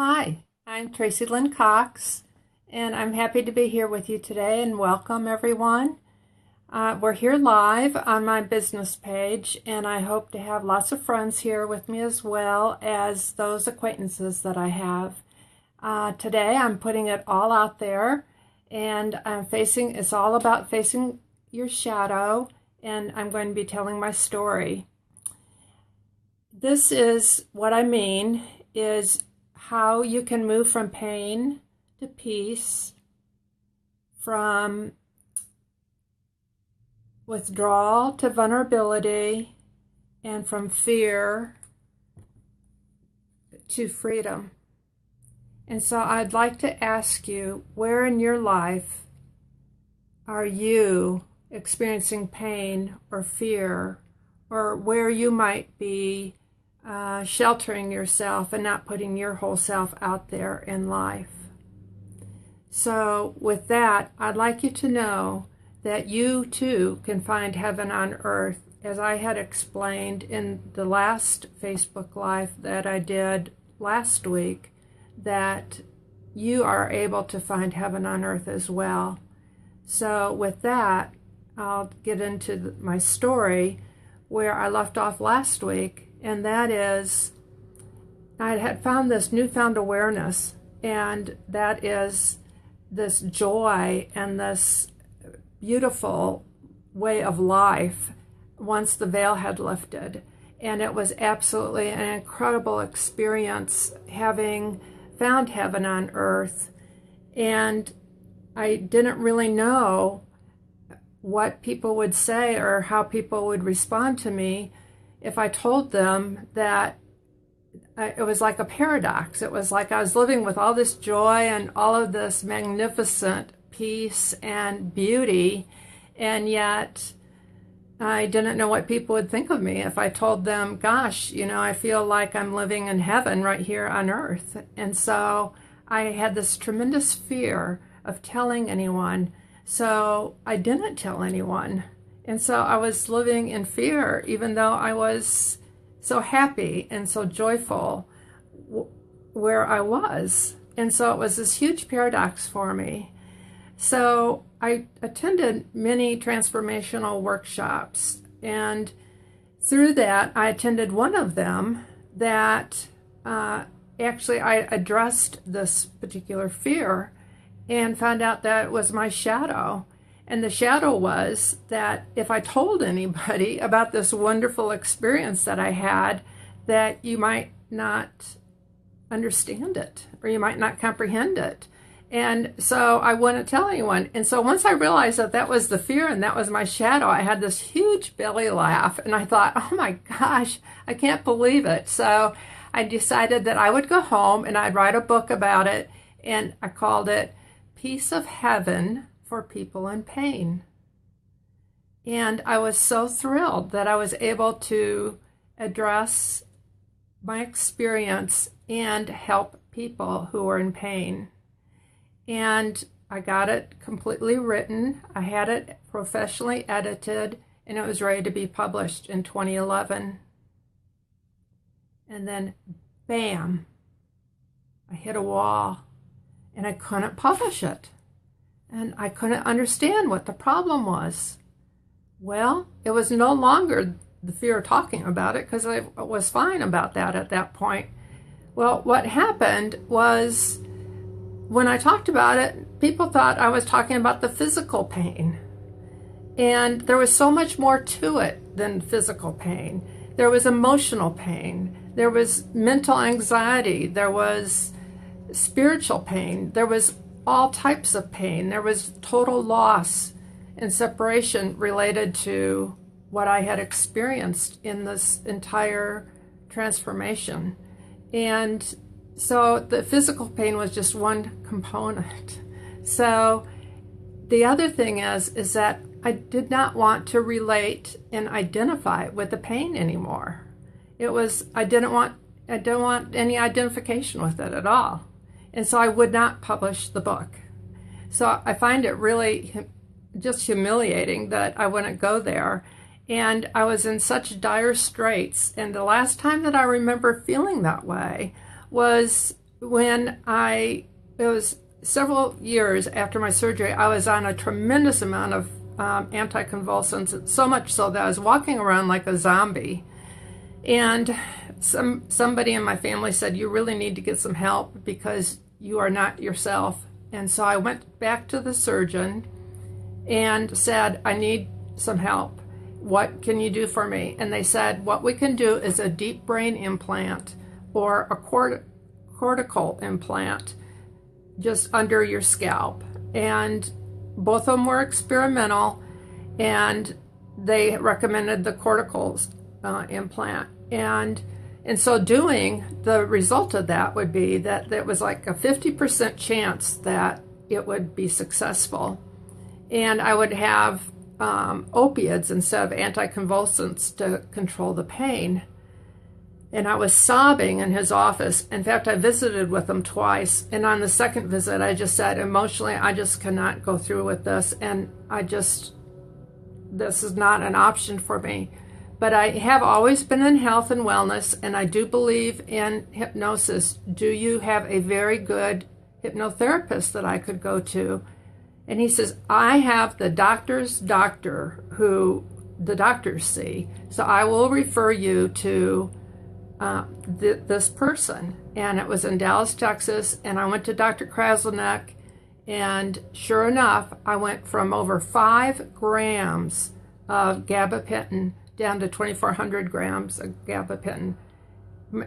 Hi, I'm Tracy Lynn Cox, and I'm happy to be here with you today, and welcome everyone. We're here live on my business page, and I hope to have lots of friends here with me as well as those acquaintances that I have. Today I'm putting it all out there, and it's all about facing your shadow, and I'm going to be telling my story. This is what I mean is how you can move from pain to peace, from withdrawal to vulnerability, and from fear to freedom. And so I'd like to ask you, where in your life are you experiencing pain or fear, or where you might be sheltering yourself and not putting your whole self out there in life? So with that, I'd like you to know that you too can find heaven on earth, as I had explained in the last Facebook Live that I did last week, that you are able to find heaven on earth as well. So with that, I'll get into my story where I left off last week. And that is, I had found this newfound awareness, and that is this joy and this beautiful way of life once the veil had lifted. And it was absolutely an incredible experience having found heaven on earth. And I didn't really know what people would say or how people would respond to me if I told them that it was like a paradox. It was like I was living with all this joy and all of this magnificent peace and beauty, and yet I didn't know what people would think of me if I told them, gosh, I feel like I'm living in heaven right here on earth. And so I had this tremendous fear of telling anyone, so I didn't tell anyone. And so I was living in fear, even though I was so happy and so joyful where I was. And so it was this huge paradox for me. So I attended many transformational workshops, and through that I attended one of them that actually I addressed this particular fear and found out that it was my shadow. And the shadow was that if I told anybody about this wonderful experience that I had, that you might not understand it, or you might not comprehend it. And so I wouldn't tell anyone. And so once I realized that that was the fear and that was my shadow, I had this huge belly laugh, and I thought, oh my gosh, I can't believe it. So I decided that I would go home and I'd write a book about it, and I called it Peace of Heaven for People in Pain. And I was so thrilled that I was able to address my experience and help people who were in pain. And I got it completely written. I had it professionally edited, and it was ready to be published in 2011. And then, bam, I hit a wall, and I couldn't publish it. And I couldn't understand what the problem was. Well, it was no longer the fear of talking about it, because I was fine about that at that point. Well, what happened was, when I talked about it, people thought I was talking about the physical pain. And there was so much more to it than physical pain. There was emotional pain. There was mental anxiety. There was spiritual pain. There was all types of pain. There was total loss and separation related to what I had experienced in this entire transformation. And so the physical pain was just one component. So the other thing is that I did not want to relate and identify with the pain anymore. I don't want any identification with it at all. And so I would not publish the book. So I find it really just humiliating that I wouldn't go there. And I was in such dire straits. And the last time that I remember feeling that way was it was several years after my surgery, I was on a tremendous amount of anticonvulsants, so much so that I was walking around like a zombie. And somebody in my family said, you really need to get some help because you are not yourself. And so I went back to the surgeon and said, I need some help. What can you do for me? And they said, what we can do is a deep brain implant or a cortical implant just under your scalp. And both of them were experimental, and they recommended the cortical implant. And in so doing, the result of that would be that there was like a 50% chance that it would be successful. And I would have opiates instead of anticonvulsants to control the pain. And I was sobbing in his office. In fact, I visited with him twice. And on the second visit, I just said, emotionally, I just cannot go through with this. And this is not an option for me. But I have always been in health and wellness, and I do believe in hypnosis. Do you have a very good hypnotherapist that I could go to? And he says, I have the doctor's doctor who the doctors see. So I will refer you to this person. And it was in Dallas, Texas. And I went to Dr. Kraselnik. And sure enough, I went from over 5 grams of gabapentin down to 2,400 grams of gabapentin.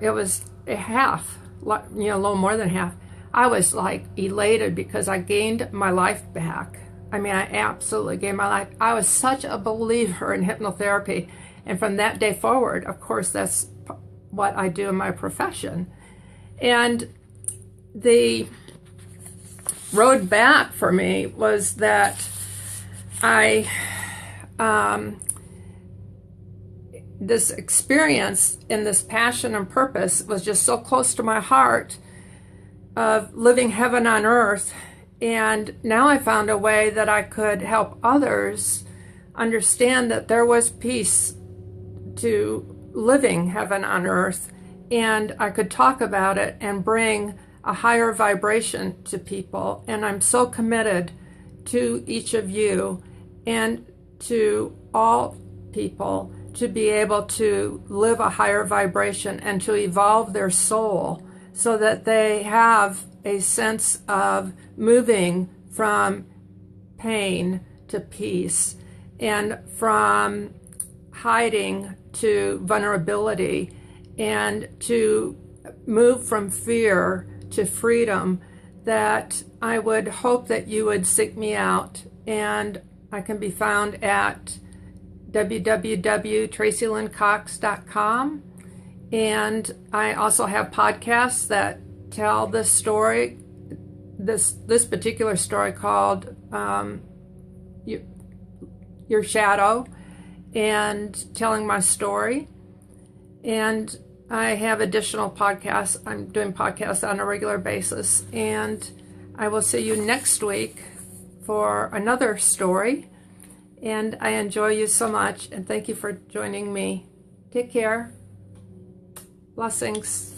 It was a half, a little more than half. I was like elated because I gained my life back. I mean, I absolutely gained my life. I was such a believer in hypnotherapy. And from that day forward, of course, that's what I do in my profession. And the road back for me was that this experience and this passion and purpose was just so close to my heart of living heaven on earth. And now I found a way that I could help others understand that there was peace to living heaven on earth, and I could talk about it and bring a higher vibration to people. And I'm so committed to each of you and to all people to be able to live a higher vibration and to evolve their soul so that they have a sense of moving from pain to peace and from hiding to vulnerability and to move from fear to freedom. That I would hope that you would seek me out, and I can be found at www.tracylyncox.com. And I also have podcasts that tell this story, this particular story called Your Shadow, and telling my story. And I have additional podcasts. I'm doing podcasts on a regular basis. And I will see you next week for another story. And I enjoy you so much. And thank you for joining me. Take care. Blessings.